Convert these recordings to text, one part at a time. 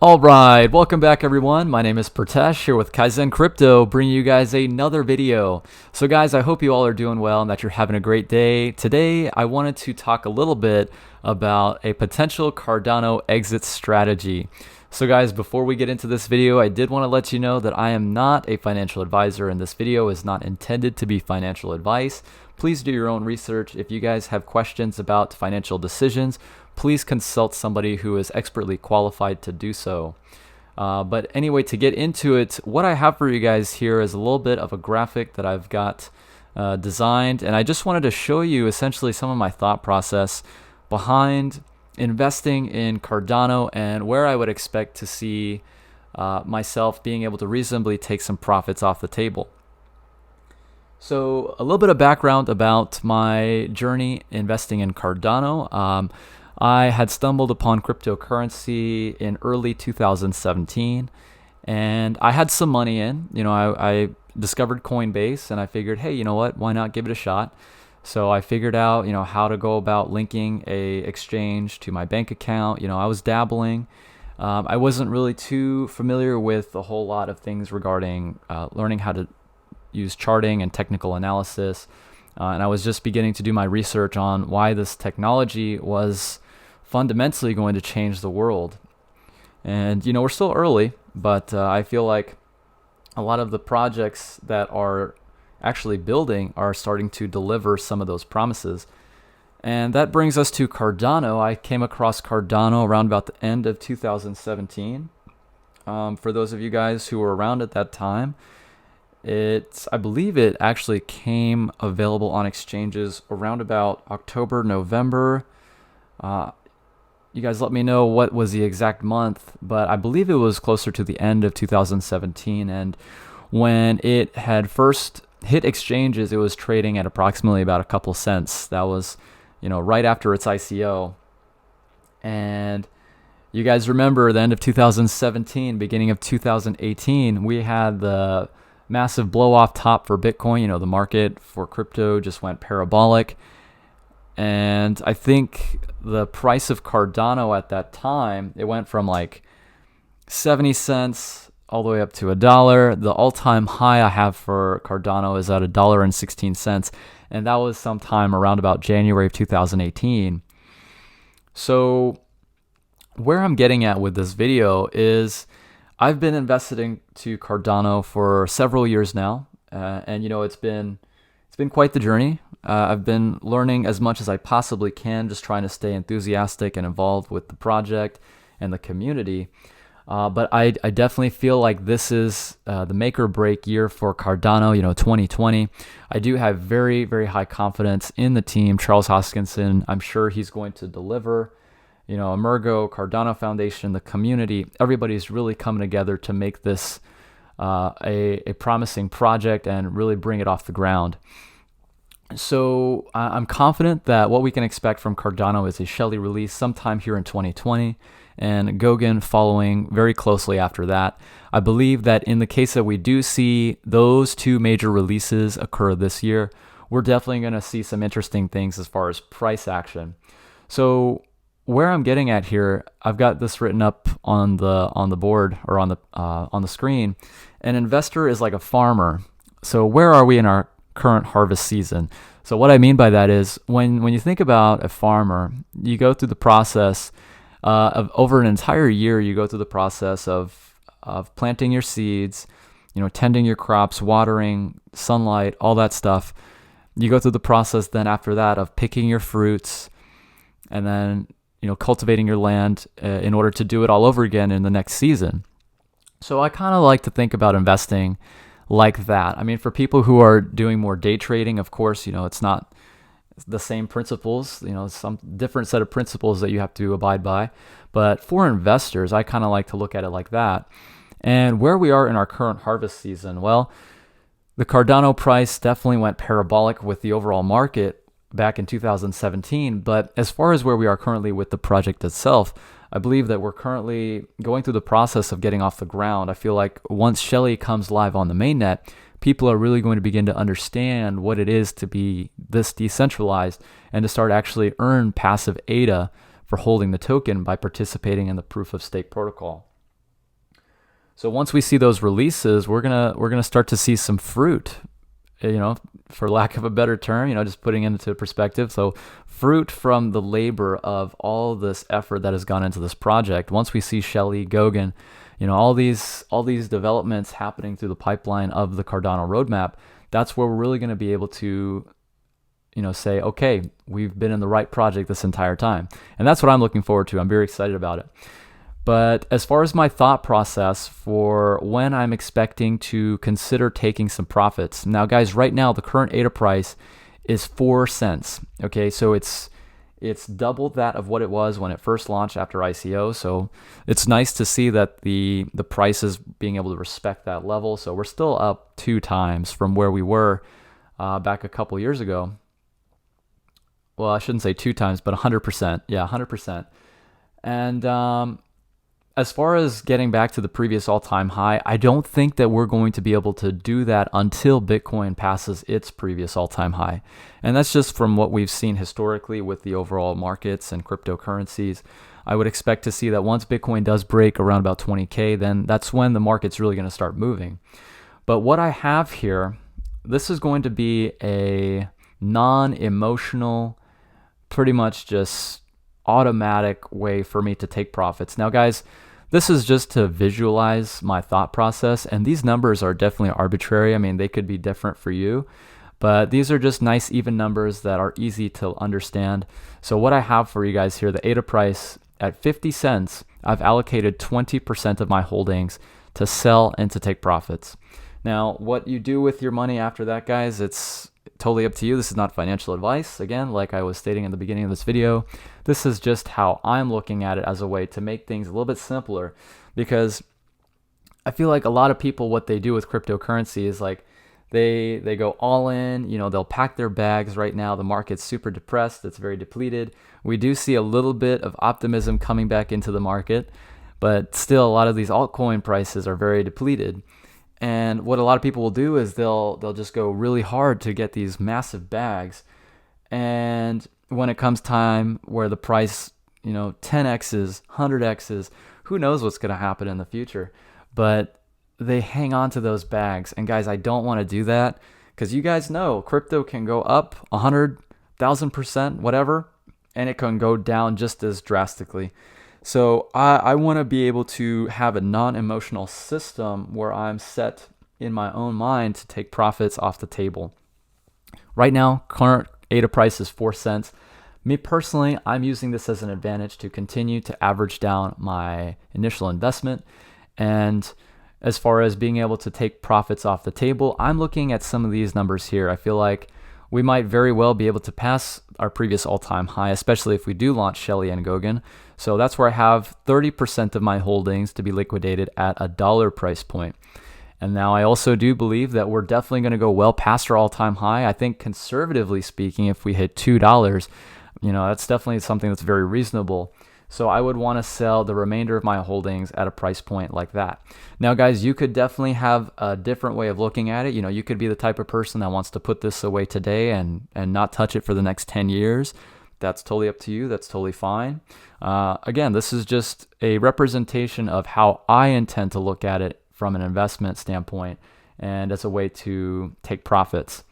All right, welcome back everyone. My name is Pratesh here with Kaizen Crypto, bringing you guys another video. So guys, I hope you all are doing well and that you're having a great day. Today, I wanted to talk a little bit about a potential Cardano exit strategy. So guys, before we get into this video, I did want to let you know that I am not a financial advisor and this video is not intended to be financial advice. Please do your own research. If you guys have questions about financial decisions, please consult somebody who is expertly qualified to do so. But anyway, to get into it, what I have for you guys here is a little bit of a graphic that I've got designed, and I just wanted to show you essentially some of my thought process behind investing in Cardano and where I would expect to see myself being able to reasonably take some profits off the table. So a little bit of background about my journey investing in Cardano. I had stumbled upon cryptocurrency in early 2017 and I had some money in. I discovered CoinBase and I figured, hey, you know what, why not give it a shot? So I figured out, how to go about linking a exchange to my bank account. I was dabbling. I wasn't really too familiar with a whole lot of things regarding learning how to use charting and technical analysis. And I was just beginning to do my research on why this technology was fundamentally going to change the world. And, we're still early, but I feel like a lot of the projects that are actually building are starting to deliver some of those promises. And that brings us to Cardano. I came across Cardano around about the end of 2017. For those of you guys who were around at that time, I believe it actually came available on exchanges around about October, November. You guys let me know what was the exact month, but I believe it was closer to the end of 2017. And when it had first hit exchanges, it was trading at approximately about a couple cents. That was, right after its ICO. And you guys remember the end of 2017, beginning of 2018, we had the massive blow off top for Bitcoin. The market for crypto just went parabolic. And I think the price of Cardano at that time, it went from like 70 cents all the way up to $1. The all-time high I have for Cardano is at $1.16. And that was sometime around about January of 2018. So where I'm getting at with this video is I've been invested into Cardano for several years now. And it's been quite the journey. I've been learning as much as I possibly can, just trying to stay enthusiastic and involved with the project and the community. But I definitely feel like this is the make or break year for Cardano, 2020. I do have very, very high confidence in the team. Charles Hoskinson, I'm sure he's going to deliver. Emergo, Cardano Foundation, the community, everybody's really coming together to make this a promising project and really bring it off the ground. So I'm confident that what we can expect from Cardano is a Shelley release sometime here in 2020 and Goguen following very closely after that. I believe that in the case that we do see those two major releases occur this year, we're definitely going to see some interesting things as far as price action. So where I'm getting at here, I've got this written up on the board or on the screen. An investor is like a farmer. So where are we in our current harvest season? So what I mean by that is when you think about a farmer, you go through the process of over an entire year. You go through the process of planting your seeds, tending your crops, watering, sunlight, all that stuff. You go through the process then after that of picking your fruits, and then cultivating your land in order to do it all over again in the next season. So I kind of like to think about investing like that. I mean, for people who are doing more day trading, of course, it's not the same principles, some different set of principles that you have to abide by. But for investors, I kind of like to look at it like that. And where we are in our current harvest season, well, the Cardano price definitely went parabolic with the overall market back in 2017. But as far as where we are currently with the project itself, I believe that we're currently going through the process of getting off the ground. I feel like once Shelley comes live on the mainnet, people are really going to begin to understand what it is to be this decentralized and to start actually earn passive ADA for holding the token by participating in the proof of stake protocol. So once we see those releases, we're gonna start to see some fruit, for lack of a better term, just putting it into perspective. So fruit from the labor of all this effort that has gone into this project. Once we see Shelley, Goguen, all these developments happening through the pipeline of the Cardano roadmap, that's where we're really going to be able to say, okay, we've been in the right project this entire time. And that's what I'm looking forward to. I'm very excited about it. But as far as my thought process for when I'm expecting to consider taking some profits. Now, guys, right now, the current ADA price is 4 cents. Okay, so it's double that of what it was when it first launched after ICO. So it's nice to see that the price is being able to respect that level. So we're still up 2 times from where we were back a couple years ago. Well, I shouldn't say 2 times, but 100%. Yeah, 100%. And as far as getting back to the previous all-time high, I don't think that we're going to be able to do that until Bitcoin passes its previous all-time high. And that's just from what we've seen historically with the overall markets and cryptocurrencies. I would expect to see that once Bitcoin does break around about 20K, then that's when the market's really going to start moving. But what I have here, this is going to be a non-emotional, pretty much just automatic way for me to take profits. Now, guys, this is just to visualize my thought process, and these numbers are definitely arbitrary. I mean, they could be different for you, but these are just nice even numbers that are easy to understand. So what I have for you guys here, the ADA price at 50 cents, I've allocated 20% of my holdings to sell and to take profits. Now, what you do with your money after that, guys, it's totally up to you. This is not financial advice. Again, like I was stating in the beginning of this video, this is just how I'm looking at it as a way to make things a little bit simpler, because I feel like a lot of people, what they do with cryptocurrency is like they go all in, they'll pack their bags. Right now, the market's super depressed. It's very depleted. We do see a little bit of optimism coming back into the market, but still a lot of these altcoin prices are very depleted. And what a lot of people will do is they'll just go really hard to get these massive bags. And when it comes time where the price, 10x's, 100x's, who knows what's going to happen in the future. But they hang on to those bags. And guys, I don't want to do that, because you guys know crypto can go up 100,000%, whatever, and it can go down just as drastically. So I want to be able to have a non-emotional system where I'm set in my own mind to take profits off the table. Right now, current ADA price is 4 cents. Me personally, I'm using this as an advantage to continue to average down my initial investment. And as far as being able to take profits off the table, I'm looking at some of these numbers here. I feel like we might very well be able to pass our previous all-time high, especially if we do launch Shelley and Goguen. So that's where I have 30% of my holdings to be liquidated at $1 price point. And now I also do believe that we're definitely going to go well past our all-time high. I think conservatively speaking, if we hit $2, that's definitely something that's very reasonable. So I would want to sell the remainder of my holdings at a price point like that. Now, guys, you could definitely have a different way of looking at it. You could be the type of person that wants to put this away today and not touch it for the next 10 years. That's totally up to you. That's totally fine. Again, this is just a representation of how I intend to look at it from an investment standpoint and as a way to take profits.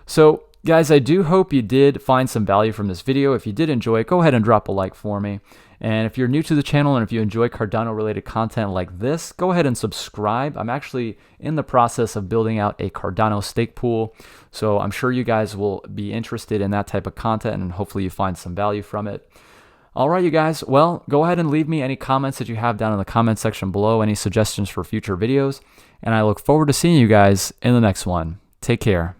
So, guys, I do hope you did find some value from this video. If you did enjoy it, go ahead and drop a like for me. And if you're new to the channel and if you enjoy Cardano related content like this, go ahead and subscribe. I'm actually in the process of building out a Cardano stake pool. So I'm sure you guys will be interested in that type of content, and hopefully you find some value from it. All right, you guys. Well, go ahead and leave me any comments that you have down in the comment section below, any suggestions for future videos. And I look forward to seeing you guys in the next one. Take care.